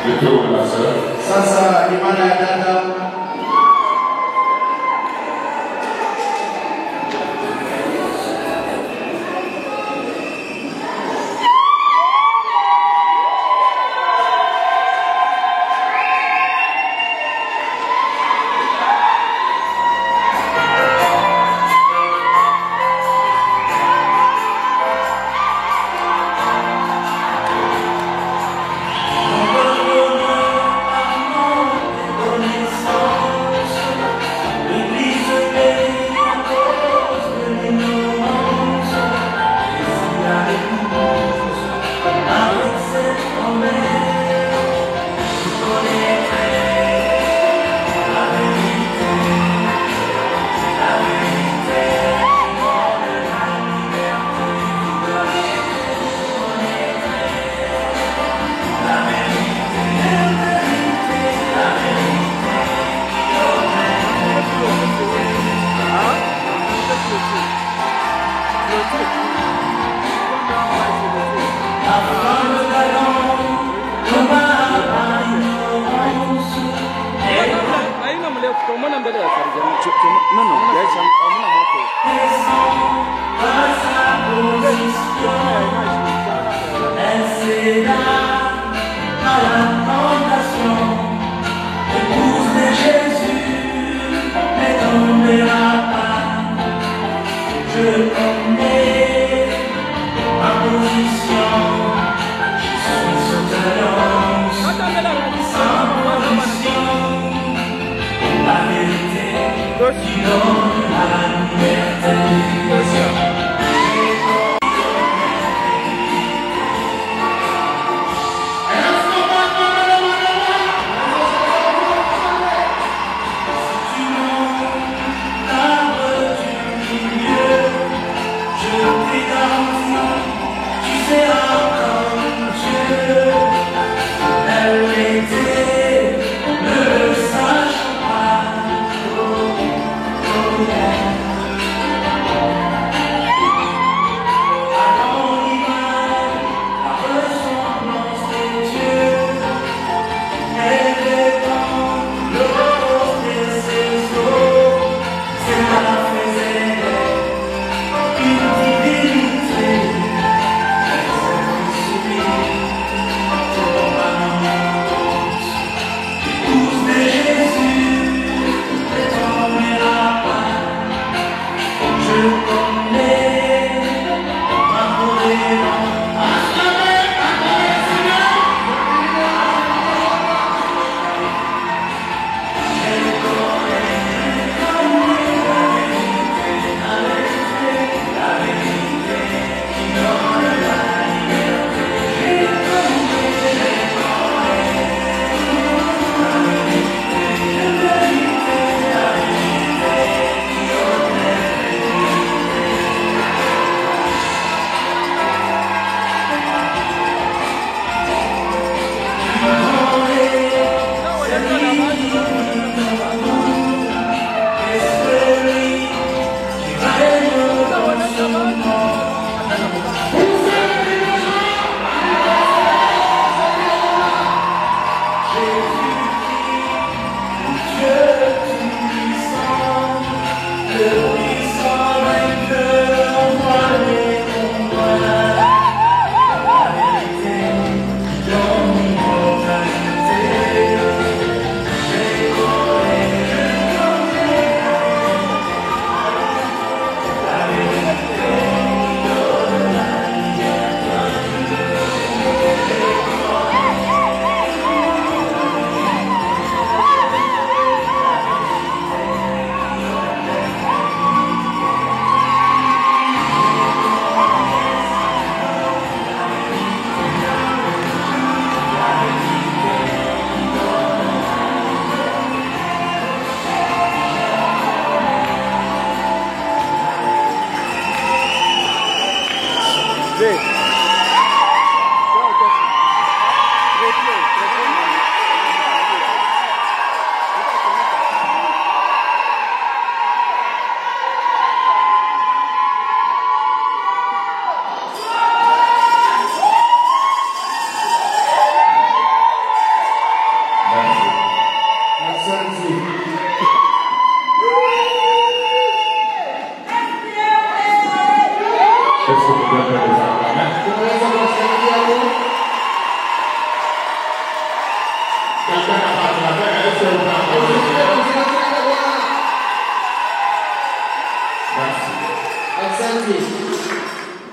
Le tour de la sœur. Sasa imana ya dada.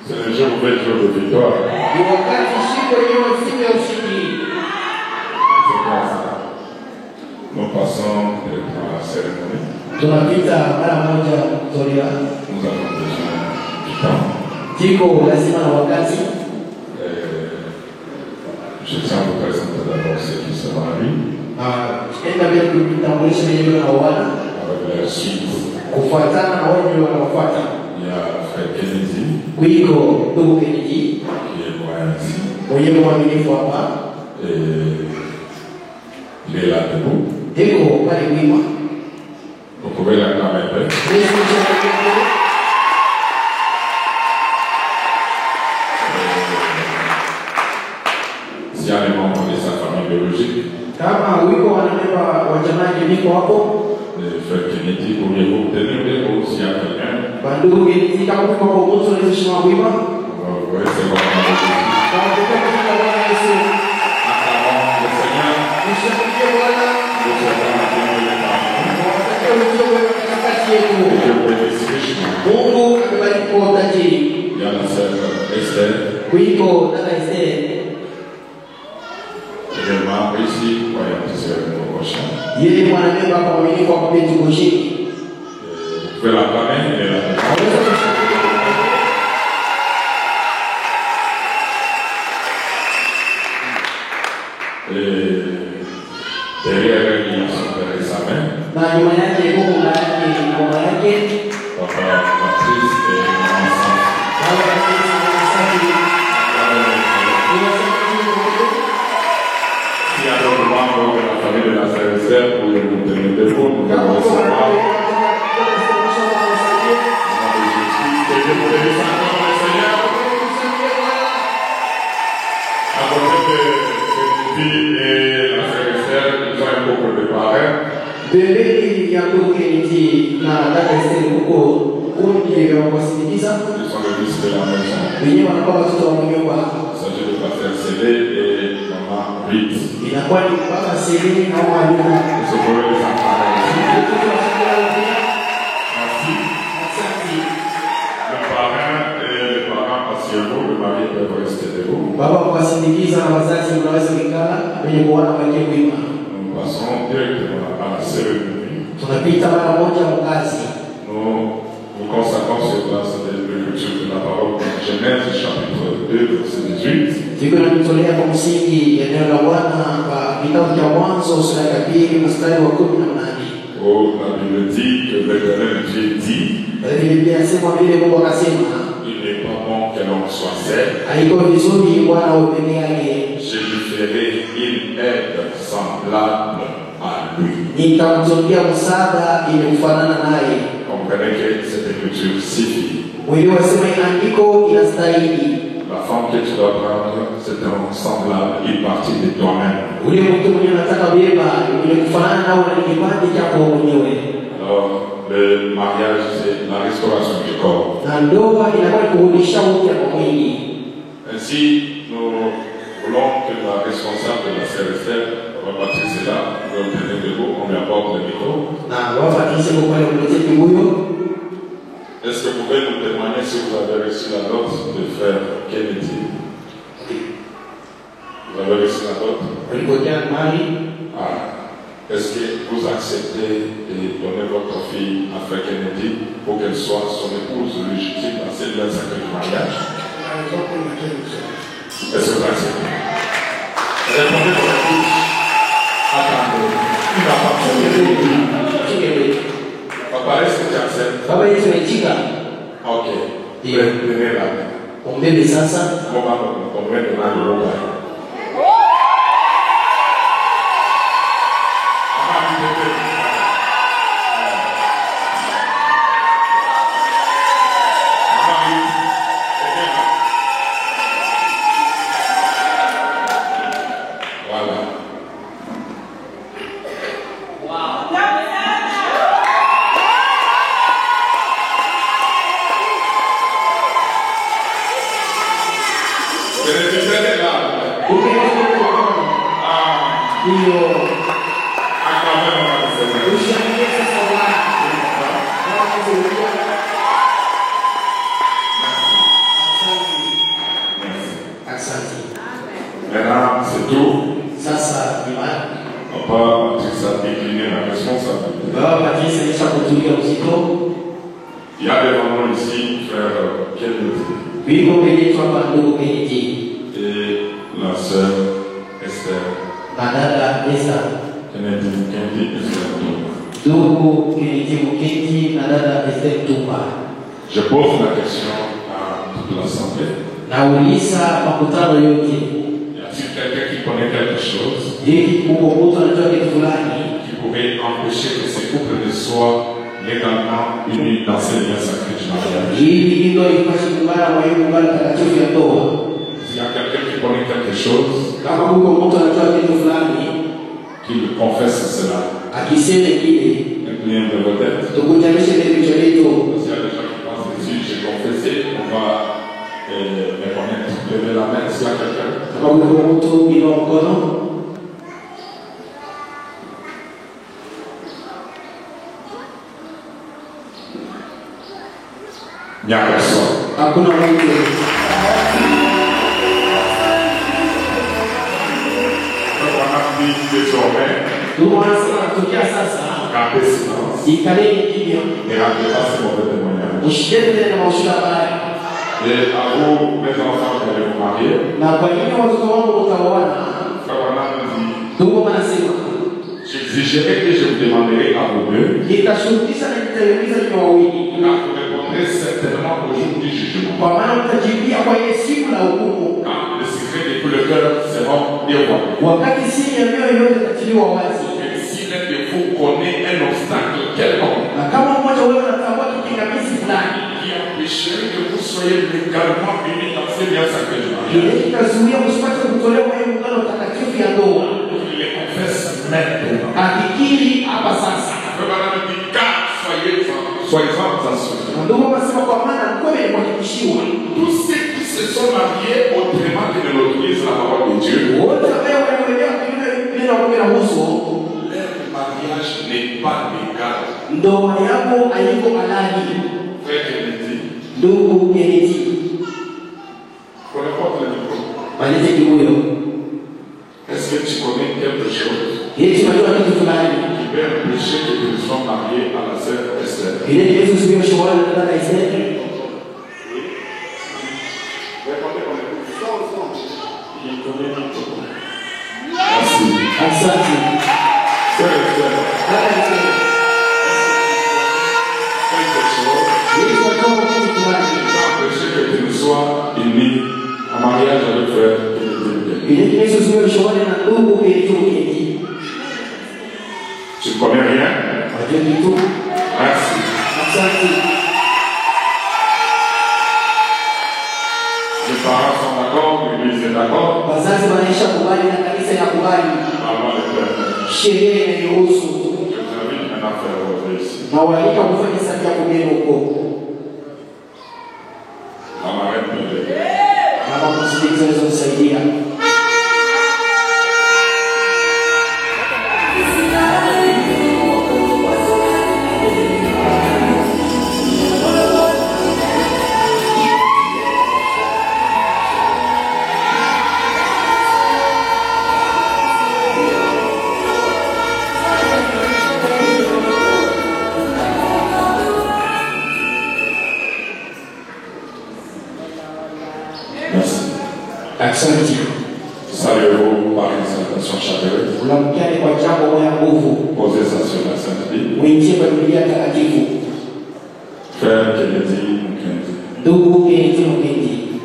C'est le jour de victoire. Nous passons à la cérémonie. Nous avons besoin du temps. Je tiens à vous présenter d'abord ceux qui se marient. Avec la suite. Il y a Frère Kennedy. Qui est loin ici. Et il est là debout. Vous pouvez l'acclamer. S'il y a les membres de sa famille biologique, Frère Kennedy, pourriez-vous tenir les mots s'il y a quelqu'un? Vous voyez, c'est vraiment Jésus. Acclamons le Seigneur. Nous sommes il y a la sœur Esther. Également ici, voyons que c'est le prochain. Vous pouvez l'acclamer, il est là. Et derrière elle, il y a son père et sa mère. Papa Baptiste et maman Sante. S'il y a d'autres membres de la famille de la sœur Esther, vous pouvez vous tenir debout, nous allons recevoir. À côté de Kennedy et la sœur Esther, ils ont un couple de parrains. Ce sont les fils de la maison. Il s'agit de Pasteur Célé et maman Rite. Vous pouvez les emparer ici. Merci. Le parrain et les parents, asseyez-vous, le mari peut rester debout. Nous passons directement à la cérémonie. Nous consacrons sur place de l'écriture de la parole de Genèse, chapitre 2, verset 18. Oh, la Bible dit que l'Éternel Dieu dit il n'est pas bon que l'homme soit seul. Je lui ferai une aide semblable à lui. Comprenez que cette écriture suffit. La femme que tu dois prendre, c'est un semblable, une partie de toi-même. Alors, le mariage, c'est la restauration du corps. Ainsi, nous voulons que la responsable de la sœur Esther, Patrice est là, nous allons tenir debout, on lui apporte le micro. Est-ce que vous pouvez nous témoigner si vous avez reçu la note de Frère Kennedy? Vous avez reçu la note? Est-ce que vous acceptez de donner votre fille à Frère Kennedy pour qu'elle soit son épouse légitime à celle d'un sacré mariage? Est-ce que vous acceptez? Répondez pour la bouche. Attendez. Il n'a pas fait. Papa, est-ce que tu acceptes? Ok. Venez là. On va donner le roba. Là. Maintenant, c'est tout. Ça, On va décliner la responsabilité. Il y a devant nous ici, frère Kennedy. Et la sœur Esther. Kennedy Esther Touma. Je pose la question à toute l'assemblée. Y a-t-il quelqu'un qui connaît quelque chose qui pourrait empêcher que ces couples ne soient légalement unis dans ces liens sacrés du mariage? S'il y a quelqu'un qui connaît quelque chose, qu'il confesse cela. Inclinez de vos têtes. S'il y a des gens qui pensent que si j'ai confessé, on va me connaître. Levez la main s'il y a quelqu'un. Il n'y a personne. Désormais, gardez silence. Ne rappelez pas ces mauvais témoignages. Et à vous, mes enfants, qui allez vous marier, j'exigerai que je vous demanderai à vous deux, car vous répondrez certainement au jour du jugement. Quand le secret de tout le cœur seront dévoilés. Et si l'un de vous connaît un obstacle quelconque qui empêcherait que vous soyez légalement unis dans ces liens sacrés du mariage, il les confesse maintenant. Soyez-en assurés. Tous ceux qui se sont mariés autrement que de l'autorise la parole de Dieu, leur mariage n'est pas légal. Frère Kennedy, qu'on apporte le micro. Est-ce que tu connais quelque chose qui peut empêcher que nous soyons mariés à la sœur Esther? Merci. Sœur Esther, empêcher que tu ne sois unis en mariage avec frère Kennedy. Tu ne connais rien? Merci. Les parents sont d'accord, l'église est d'accord. Avant le père. Je vous invite maintenant à faire votre ici. La marraine peut l'aider. Saluez-vous par une salutation chaleureuse. Posez ça sur la Sainte Bible. Frère Kennedy,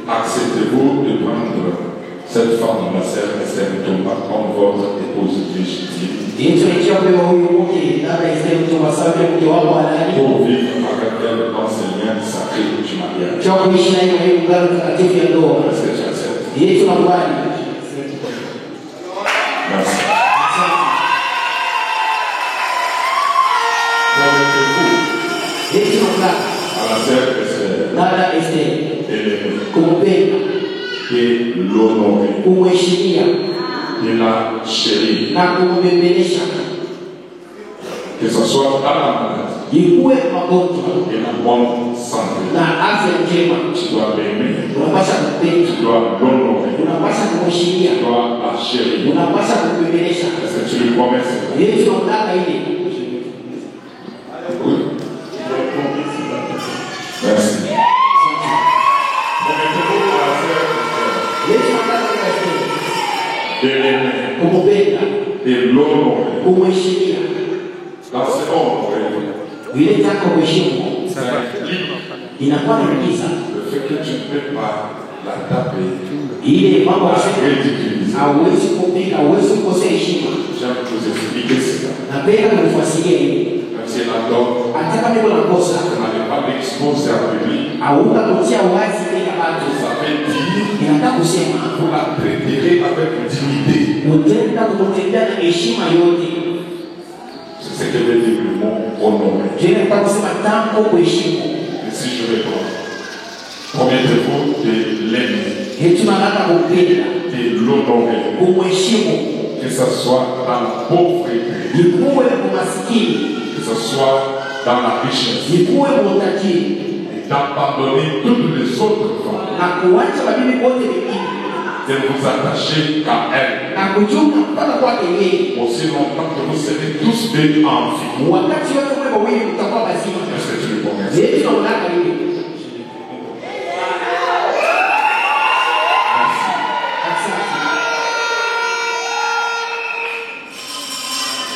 acceptez-vous de prendre cette femme, la sœur Esther Touma, comme votre épouse légitime pour vivre avec elle dans ces liens sacrés du mariage? Est-ce que tu acceptes? Merci. Permettez-vous à la sœur Esther et l'honorer de la chérie. Na kumbembelesha. Que ce soit dans la maladie. Ikuwe magonjwa. Et la bonne santé. Na afya njema. Tu dois l'aimer. Unapaswa kupenda. Tu dois l'honorer. Unapaswa kumheshimia. Tu dois la chérir. Unapaswa kumbembelesha. Est-ce que tu lui promets ça? Yesu unataka ile. Oui. Merci. Promettez-vous à la sœur Yesu unataka kumheshimia. de l'aimer. Kumpenda. De l'honorer. Kumheshimia. Dans ce monde, Ile tako kuheshimu. Inakuwa ni giza. le fait que tu ne peux pas la taper, Ile mambo la ya ridiculiser. hauwezi kupiga, hauwezi kukosea heshima. J'aime vous expliquer cela. Napenda kumfuasilia ile. Même si elle adore, Hata kama niko na kosa, vous n'allez pas l'exposer en public. hauta kutia wazi mbele ya watu. Ça veut dire Inataka kusema vous la traiterez avec dignité. utenda kumtendea na heshima yote. C'est ce que veut dire le mot honorer. Je nataka kusema tamko kuheshimu. Et si je réponds, promettez-vous de l'aimer, Yetu nataka kumpenda, de l'honorer, kumheshimu. que ce soit dans la pauvreté, Ikuwe umaskini, que ce soit dans la richesse, ikuwe utajiri, et d'abandonner toutes les autres femmes, na kuacha mabibi wote wengine, de vous attacher qu'à elle, na kuchunga mpaka kwake yeye. aussi longtemps que vous serez tous deux en vie. Wakati wote mwe wawili mtakuwa bazima. Est-ce que tu le promets? Yesu unataka ile. Asante.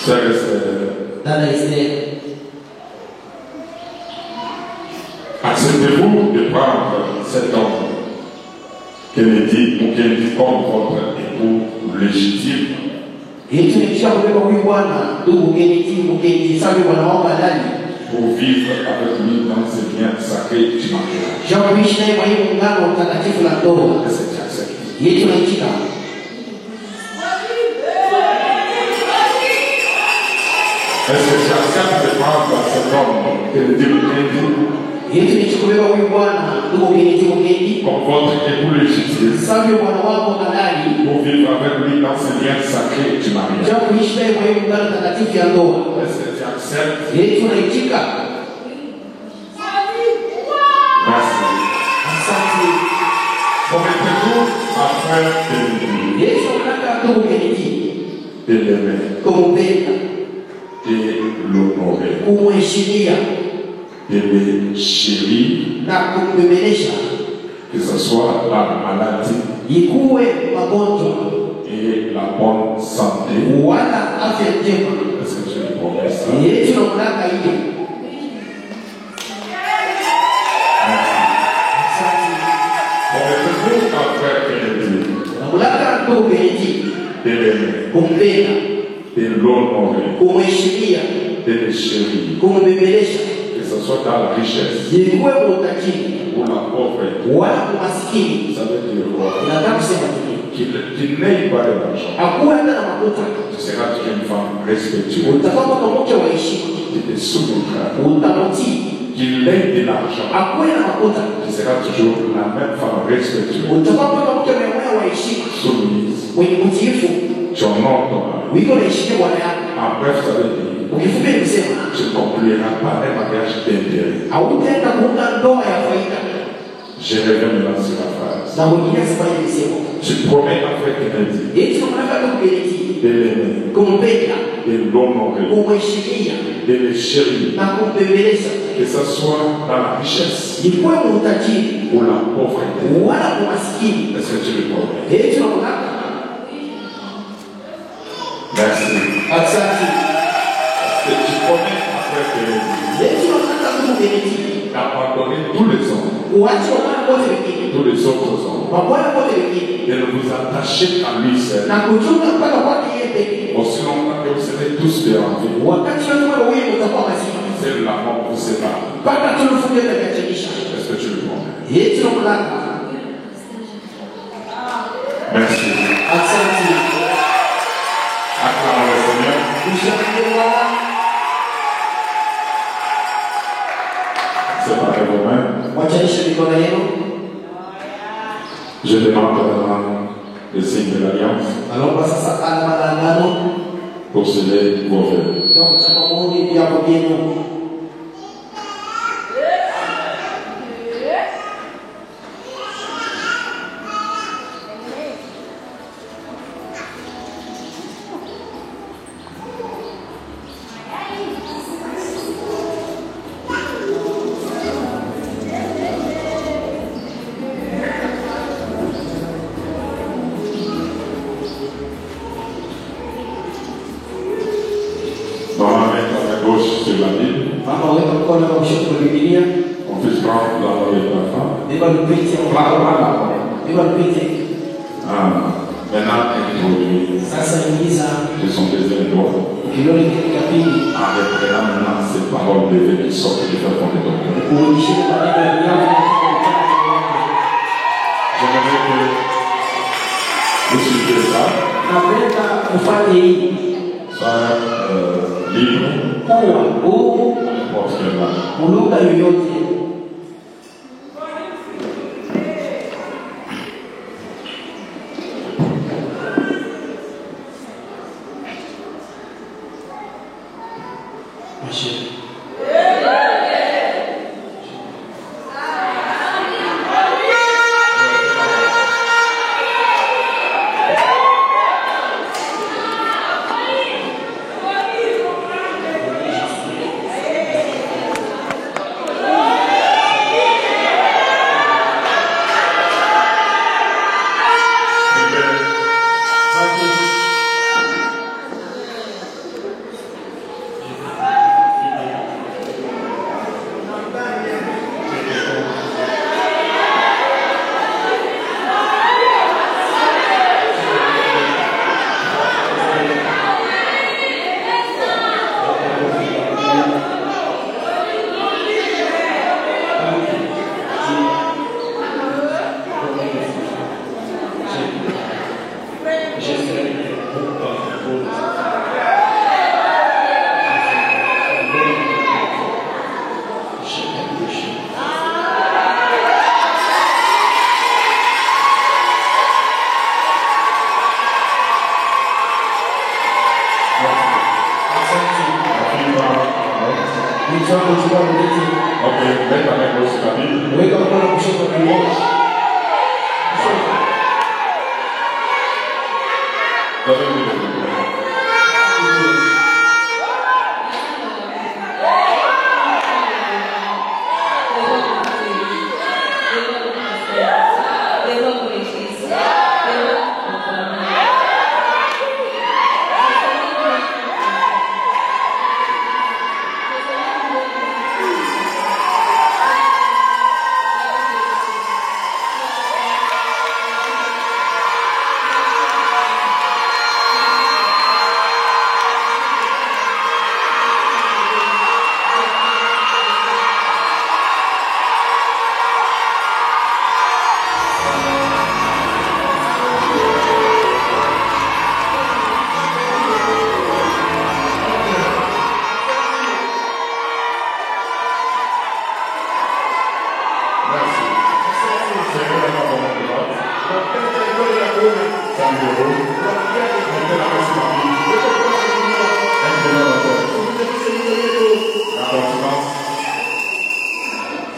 Sœurs et sœurs, Dada Esther, acceptez-vous de prendre cet homme Kennedy ou Kennedy comme votre époux légitime? Yesu nikisha kubeba huyu bwana, ndugu Kennedy, sababu bwana wangu halali. Pour vivre avec lui dans ce bien sacré du mariage. Jean kuishi naye kwa hii muungano mtakatifu la ndoa. Est-ce que tu acceptes? Yesu anaitika. Est-ce que tu acceptes de prendre cet homme Kennedy ou Kennedy Yesu nikisha kubeba huyu bwana, ndugu Kennedy, comme votre époux légitime? sababu bwana wangu halali. Pour vivre avec lui dans ce bien sacré du mariage. Jean kuishi naye kwa hii muungano mtakatifu ya ndoa. Est-ce que tu acceptes? Yesu anaitika. Merci. Asante. Promettez-vous à frère Kennedy Yesu anataka ndugu Kennedy de l'aimer, kumpenda, de l'honorer, kumheshimia de le chérir, na kumbembelesha, que ce soit la maladie ikuwe magonjwa et la bonne santé. wala afya njema. Est-ce que tu le promets ça? Yesu anataka ile. Merci. Asante. Promettez-vous à frère Kennedy Namlaka ndugu Kennedy de l'aimer, kumpenda, de l'honorer, kumheshimia, de le chérir, kumbembelesha, que ce soit dans la richesse ikuwe utajiri ou la pauvreté. wala umaskini. Ça veut dire quoi? Inataka kusema nini? Qu'il n'ait pas de l'argent. Hakuwa hata na makuta. Tu seras une femme respectueuse. Utakuwa kama mke wa heshima. Tu te soumettras. Utamtii. Qu'il ait de l'argent. Hakuwa na makuta. Tu seras toujours la même femme respectueuse. Utakuwa kama mke wa heshima. Soumise. Mwenye mtiifu. Tu honores ton mari. Wiko na heshima bwana yako. En bref, ça veut dire Ukifupi kusema tu ne concluras pas un mariage d'intérêt. hautaenda kuunda ndoa ya faida. Je reviens maintenant sur la phrase. Na mwingine asifanye misemo. Tu promets à frère Kennedy Yesu anataka kukubariki. de l'aimer, Kumpenda, de l'honorer, kumheshimia de le chérir, na kumbembeleza. que ce soit dans la richesse Ikuwe utajiri ou la pauvreté. wala umaskini. Est-ce que tu le promets? Yesu anataka. Merci. Asante. Est-ce que tu promets à frère Kennedy Yesu anataka kukubariki. d'abandonner tous les hommes, Uache wana wote wengine. tous les autres hommes, Mabwana wote wengine. et de vous attacher à lui seul, Na kuchunga mpaka kwake yeye pekee. aussi longtemps que vous serez tous bien en vie. Wakati wote wewe wawili mtakuwa mazima. C'est la mort vous sépare. Mpaka tulifunge takachanisha. Est-ce que tu le promets? Yesu anataka. Merci. Asante. Acclamons le Seigneur. Mshangilie Bwana. Séparez vos mains. Wachanisha mikono yenu. Je demande maintenant le signe de l'alliance. Pour sceller vos vœux. Sur la Bible. On peut se prendre la main de la femme. Maintenant, introduit de son deuxième doigt. En reprenant maintenant ces paroles de Dieu qui sortent du cœur de ton J'aimerais que vous suivez ça. Sois libre.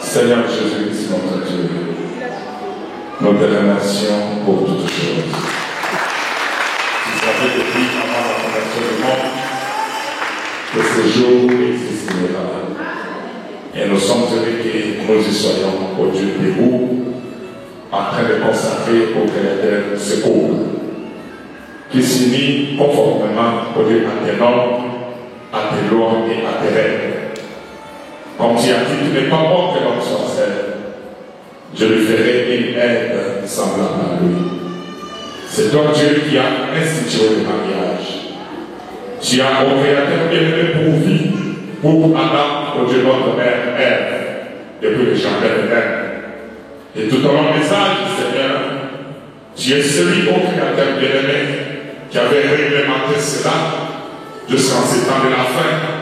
Seigneur Jésus, notre Dieu, nous te remercions pour toutes choses. Tu savais depuis avant la fondation du monde que ce jour existera. Et nous sommes heureux que nous y soyons au Dieu debout, en train de consacrer au Créateur ce cours, qui s'unit conformément au Dieu à tes normes, à tes lois et à tes règles. Comme tu as dit, tu n'es pas bon que l'homme soit seul. Je lui ferai une aide semblable à lui. C'est toi Dieu qui a institué le mariage. Tu as au Créateur bien-aimé pourvu pour Adam, au Dieu notre mère Ève, depuis le jardin de l'Èden. Et tout au long des âges, Seigneur, tu es celui au Créateur bien-aimé qui avait réglementé cela jusqu'en ces temps de la fin.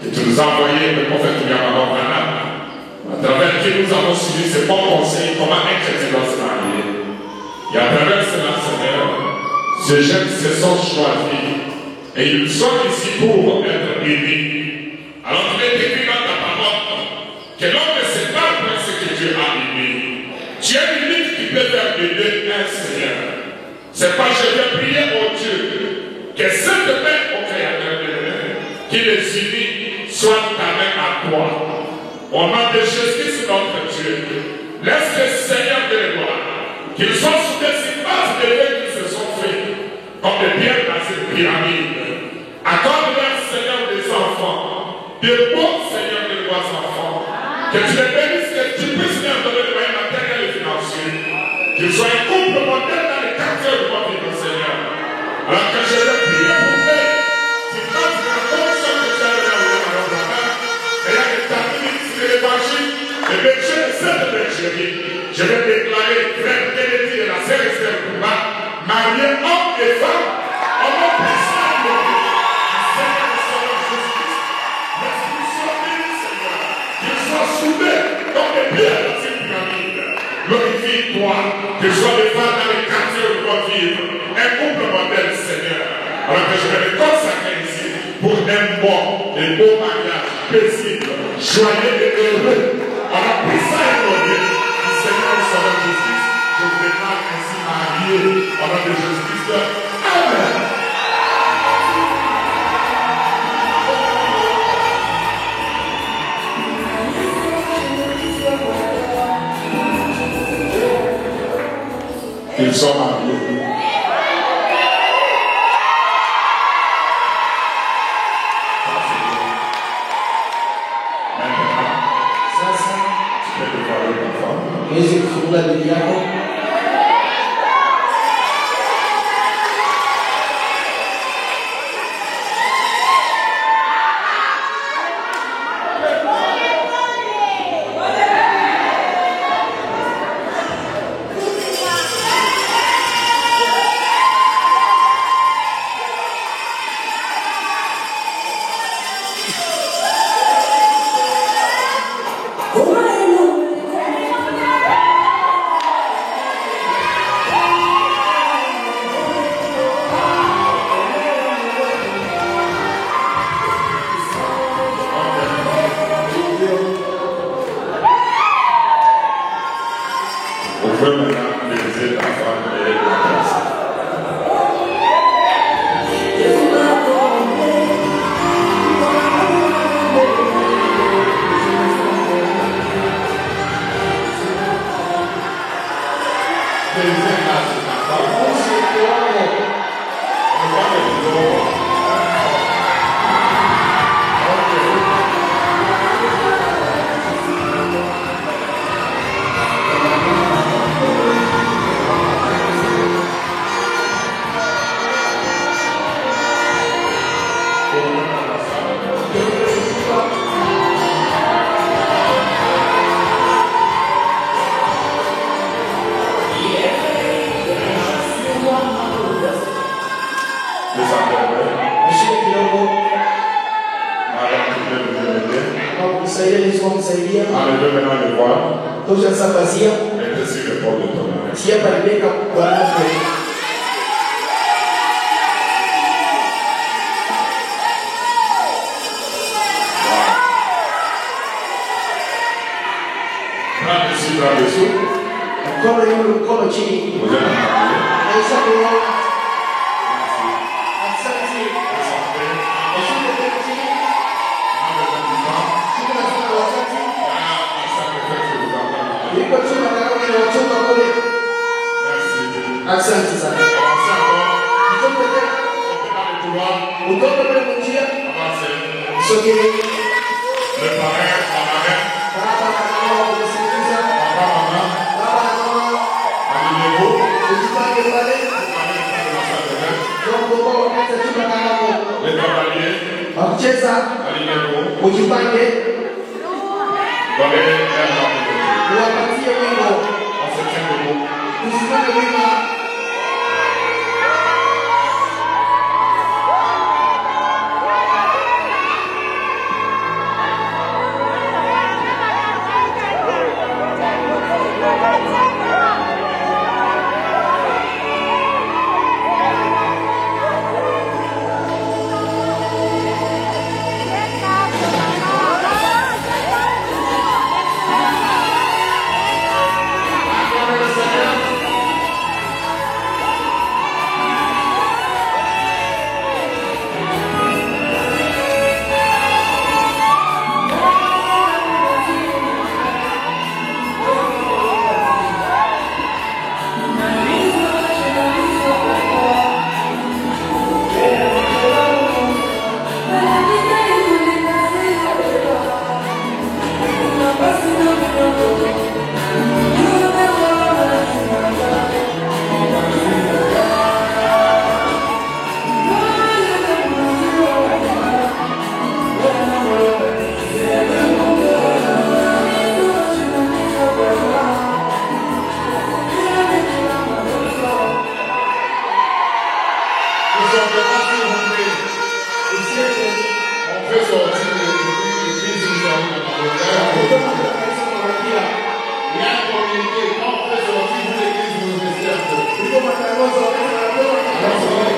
Et tu nous as envoyé le prophète Yahweh à travers qui nous avons suivi ces bons conseils, comment être dans ce marié. Et à travers cela, Seigneur, Ces jeunes se sont choisis et ils sont ici pour être bénis. Alors il est écrit dans ta parole que l'homme ne sait pas pour ce que Dieu a béni. Tu es l'unique qui peut faire aider un Seigneur. C'est pas je vais prier au Dieu que cette main au Créateur de l'univers, qui les unit, soit ta main à toi. Au nom de Jésus, notre Dieu, laisse le Seigneur de gloire qu'ils soient sous des images de Dieu qui se sont faits comme des pierres dans une pyramide. Accorde-leur, Seigneur, des enfants, des bons Seigneur de gloire enfants, que tu les bénisses, que tu puisses leur donner les moyens matériels et financiers, qu'ils soient un couple modèle dans les quartiers de votre vie, Seigneur. Alors que je vais prier pour eux, tu passes la fonction que tu as dans le main, et là, établir ici l'évangile, le berger de cette bergerie. Je vais déclarer frère Kennedy et la sœur Esther Touba, mariés hommes et femmes, au nom puissant de Dieu, du Seigneur et Sauveur Jésus-Christ. L'Esprit soit béni, Seigneur, qu'ils soient soudés comme des pierres dans une pyramide. Glorifie-toi, qu'ils soient des femmes dans les quartiers où doivent vivre, un couple modèle, Seigneur. Alors que je vais les consacrer ici pour un bon et beau mariage paisible, joyeux et heureux, en la puissance et glorieux. Seigneur et Sauveur Jésus, je vous déclare ainsi marié au nom de Jésus-Christ. Amen. Ils sont mariés. Ese kufungua dini yako. Il y a un communiqué. Quand on fait sortir, vous l'église, vous le mettez un peu. Iko matangazo wanasema